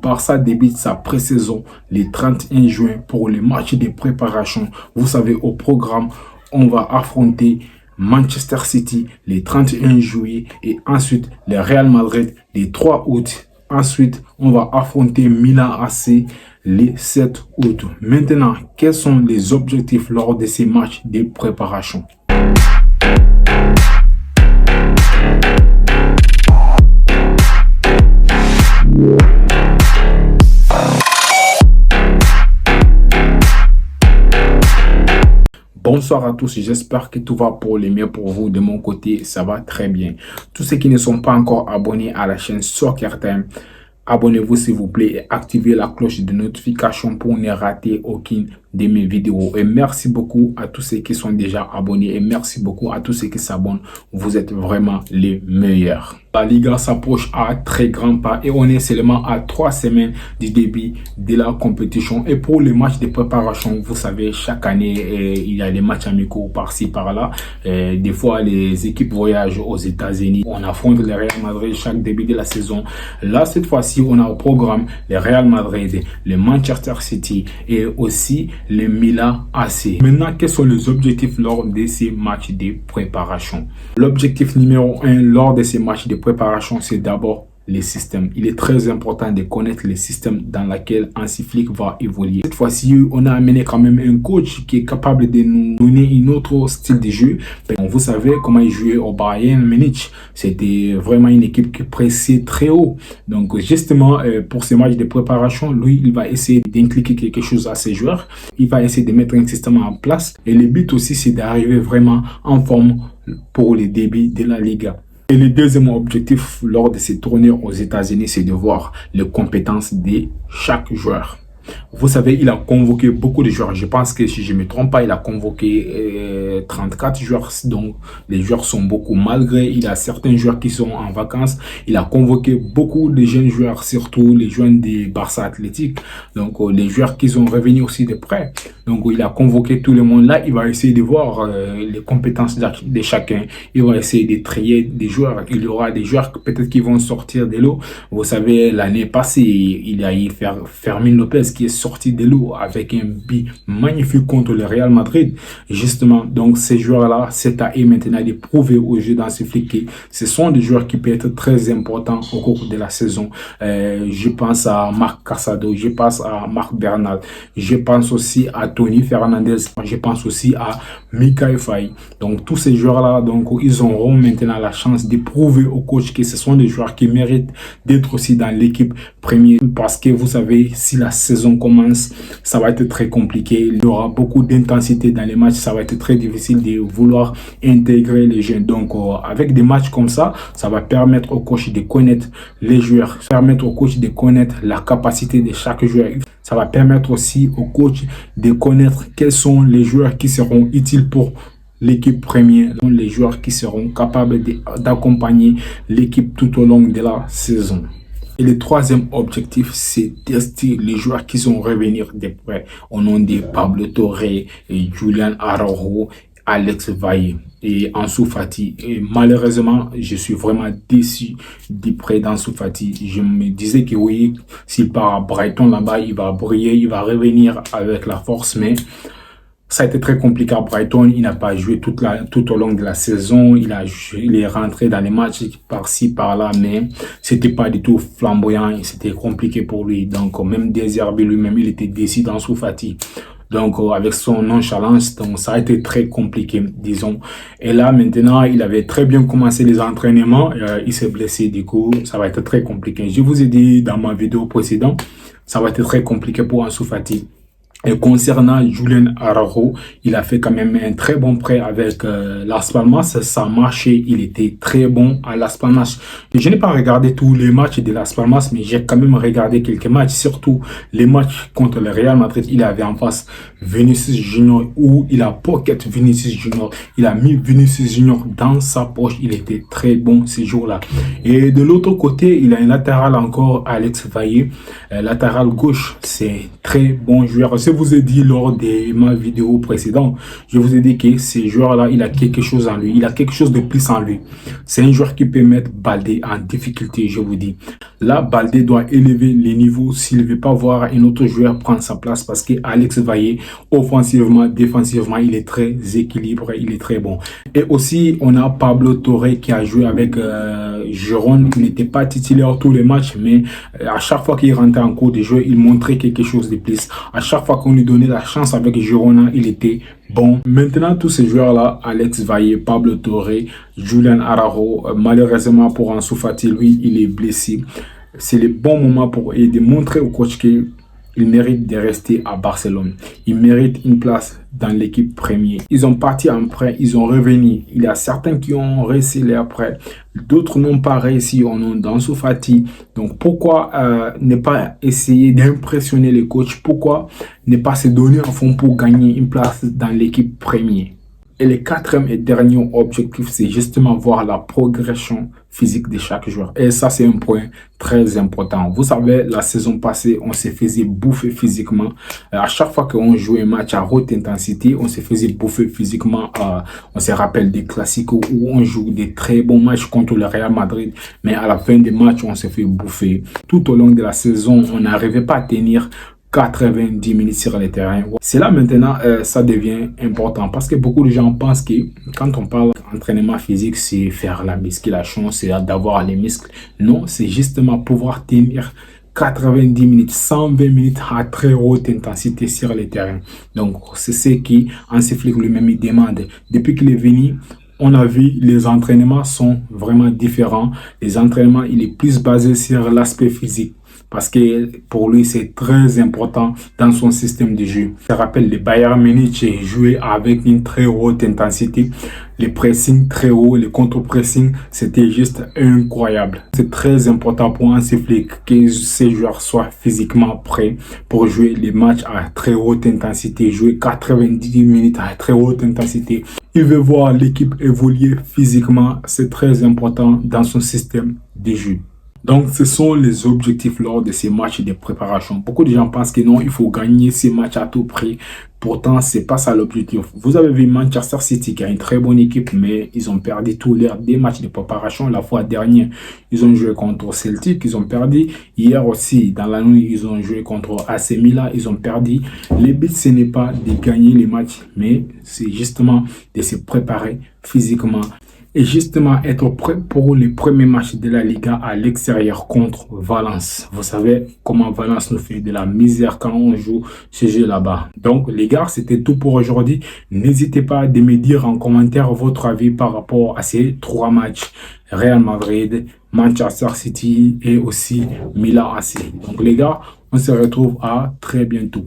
Barça débute sa pré-saison le 31 juin pour les matchs de préparation. Vous savez, au programme, on va affronter Manchester City le 31 juillet et ensuite le Real Madrid le 3 août. Ensuite, on va affronter Milan AC le 7 août. Maintenant, quels sont les objectifs lors de ces matchs de préparation? Bonsoir à tous, j'espère que tout va pour le mieux pour vous. De mon côté, ça va très bien. Tous ceux qui ne sont pas encore abonnés à la chaîne Soccer Time, abonnez-vous s'il vous plaît et activez la cloche de notification pour ne rater aucune de mes vidéos. Et merci beaucoup à tous ceux qui sont déjà abonnés et merci beaucoup à tous ceux qui s'abonnent. Vous êtes vraiment les meilleurs. La Liga s'approche à très grands pas et on est seulement à 3 semaines du début de la compétition. Et pour les matchs de préparation, vous savez, chaque année, il y a les matchs amicaux par-ci, par-là. Des fois, les équipes voyagent aux États-Unis. On affronte le Real Madrid chaque début de la saison. Là, cette fois-ci, on a au programme le Real Madrid, le Manchester City et aussi le Milan AC. Maintenant, quels sont les objectifs lors de ces matchs de préparation? L'objectif numéro 1 lors de ces matchs de préparation, c'est d'abord les systèmes. Il est très important de connaître les systèmes dans lesquels Hansi Flick va évoluer. Cette fois-ci, on a amené quand même un coach qui est capable de nous donner un autre style de jeu. Vous savez comment il jouait au Bayern Munich. C'était vraiment une équipe qui pressait très haut. Donc justement, pour ces matchs de préparation, lui, il va essayer d'inculquer quelque chose à ses joueurs. Il va essayer de mettre un système en place. Et le but aussi, c'est d'arriver vraiment en forme pour les débuts de la Liga. Et le deuxième objectif lors de ces tournées aux États-Unis, c'est de voir les compétences de chaque joueur. Vous savez, il a convoqué beaucoup de joueurs. Je pense que si je ne me trompe pas, il a convoqué 34 joueurs. Donc, les joueurs sont beaucoup. Malgré, il y a certains joueurs qui sont en vacances. Il a convoqué beaucoup de jeunes joueurs, surtout les jeunes des Barça Athlétique. Donc, les joueurs qui sont revenus aussi de près. Donc, il a convoqué tout le monde. Là, il va essayer de voir les compétences de chacun. Il va essayer de trier des joueurs. Il y aura des joueurs peut-être qui vont sortir de l'eau. Vous savez, l'année passée, il y a eu Fermín López qui est sorti de l'eau avec un but magnifique contre le Real Madrid. Justement, donc ces joueurs-là, c'est à eux maintenant de prouver au jeu dans ce flic que ce sont des joueurs qui peuvent être très importants au cours de la saison. Je pense à Marc Casado, je pense à Marc Bernal, je pense aussi à Tony Fernandez, je pense aussi à Mickaël Faye. Donc tous ces joueurs-là, donc ils auront maintenant la chance de prouver au coach que ce sont des joueurs qui méritent d'être aussi dans l'équipe première. Parce que vous savez, si la saison commence, ça va être très compliqué. Il y aura beaucoup d'intensité dans les matchs. Ça va être très difficile de vouloir intégrer les jeunes. Donc, avec des matchs comme ça va permettre au coach de connaître les joueurs, permettre au coach de connaître la capacité de chaque joueur. Ça va permettre aussi au coach de connaître quels sont les joueurs qui seront utiles pour l'équipe première, les joueurs qui seront capables d'accompagner l'équipe tout au long de la saison. Et le troisième objectif, c'est tester les joueurs qui sont revenir de près au nom de Pablo Torre, et Julian Araujo, Alex Valle et Ansu Fati. Et malheureusement, je suis vraiment déçu du prêt d'Ansu Fati. Je me disais que oui, s'il part à Brighton là-bas, il va briller, il va revenir avec la force, mais ça a été très compliqué à Brighton. Il n'a pas joué tout au long de la saison. Il est rentré dans les matchs par-ci, par-là, mais c'était pas du tout flamboyant. C'était compliqué pour lui. Donc, même Désiré lui-même, il était déçu d'Ansu Fati. Donc, avec son nonchalance, donc ça a été très compliqué, disons. Et là, maintenant, il avait très bien commencé les entraînements. Il s'est blessé, du coup, ça va être très compliqué. Je vous ai dit dans ma vidéo précédente, ça va être très compliqué pour Ansu Fati. Et concernant Julian Araujo, il a fait quand même un très bon prêt avec Las Palmas. Ça a marché, il était très bon à Las Palmas. Je n'ai pas regardé tous les matchs de Las Palmas, mais j'ai quand même regardé quelques matchs, surtout les matchs contre le Real Madrid. Il avait en face Vinicius Junior, où il a pocket Vinicius Junior. Il a mis Vinicius Junior dans sa poche. Il était très bon ces jours-là. Et de l'autre côté, il a un latéral encore, Alex Valle. Latéral gauche, c'est très bon joueur. C'est vous ai dit lors de ma vidéo précédente, je vous ai dit que ce joueur-là, il a quelque chose en lui. Il a quelque chose de plus en lui. C'est un joueur qui peut mettre Baldé en difficulté, je vous dis. Là, Baldé doit élever les niveaux s'il ne veut pas voir un autre joueur prendre sa place parce que Alex Vaillé, offensivement, défensivement, il est très équilibré, il est très bon. Et aussi, on a Pablo Torre qui a joué avec Girona. Il n'était pas titulaire tous les matchs, mais à chaque fois qu'il rentrait en cours de jeu, il montrait quelque chose de plus. À chaque fois qu'on lui donnait la chance avec Girona, il était bon. Maintenant, tous ces joueurs-là, Alex Vaillé, Pablo Torre, Julian Araujo, malheureusement pour Ansu Fati, lui, il est blessé. C'est le bon moment pour eux de montrer au coach qu'il mérite de rester à Barcelone. Il mérite une place dans l'équipe première. Ils ont parti en prêt, ils ont revenu. Il y a certains qui ont réussi leur prêt, d'autres n'ont pas réussi. On a Ansu Fati. Donc pourquoi ne pas essayer d'impressionner les coachs? Pourquoi ne pas se donner à fond pour gagner une place dans l'équipe première? Et le quatrième et dernier objectif, c'est justement voir la progression physique de chaque joueur. Et ça, c'est un point très important. Vous savez, la saison passée, on se faisait bouffer physiquement. À chaque fois qu'on jouait un match à haute intensité, on se faisait bouffer physiquement. On se rappelle des classiques où on joue des très bons matchs contre le Real Madrid. Mais à la fin des matchs, on se fait bouffer. Tout au long de la saison, on n'arrivait pas à tenir 90 minutes sur le terrain. C'est là maintenant, ça devient important parce que beaucoup de gens pensent que quand on parle d'entraînement physique, c'est faire la musculation, c'est d'avoir les muscles. Non, c'est justement pouvoir tenir 90 minutes, 120 minutes à très haute intensité sur le terrain. Donc, c'est ce qui Hansi Flick lui-même demande. Depuis qu'il est venu, on a vu les entraînements sont vraiment différents. Les entraînements, il est plus basé sur l'aspect physique. Parce que pour lui, c'est très important dans son système de jeu. Je rappelle, le Bayern Munich jouait avec une très haute intensité. Les pressing très haut, les contre-pressing, c'était juste incroyable. C'est très important pour Hansi Flick que ces joueurs soient physiquement prêts pour jouer les matchs à très haute intensité, jouer 90 minutes à très haute intensité. Il veut voir l'équipe évoluer physiquement. C'est très important dans son système de jeu. Donc, ce sont les objectifs lors de ces matchs de préparation. Beaucoup de gens pensent que non, il faut gagner ces matchs à tout prix. Pourtant, c'est pas ça l'objectif. Vous avez vu Manchester City qui a une très bonne équipe, mais ils ont perdu tous leurs des matchs de préparation. La fois dernière, ils ont joué contre Celtic, ils ont perdu. Hier aussi, dans la nuit, ils ont joué contre AC Milan, ils ont perdu. Le but, ce n'est pas de gagner les matchs, mais c'est justement de se préparer physiquement. Et justement être prêt pour les premiers matchs de la Liga à l'extérieur contre Valence. Vous savez comment Valence nous fait de la misère quand on joue ce jeu là-bas. Donc les gars, c'était tout pour aujourd'hui. N'hésitez pas de me dire en commentaire votre avis par rapport à ces 3 matchs. Real Madrid, Manchester City et aussi Milan AC. Donc les gars, on se retrouve à très bientôt.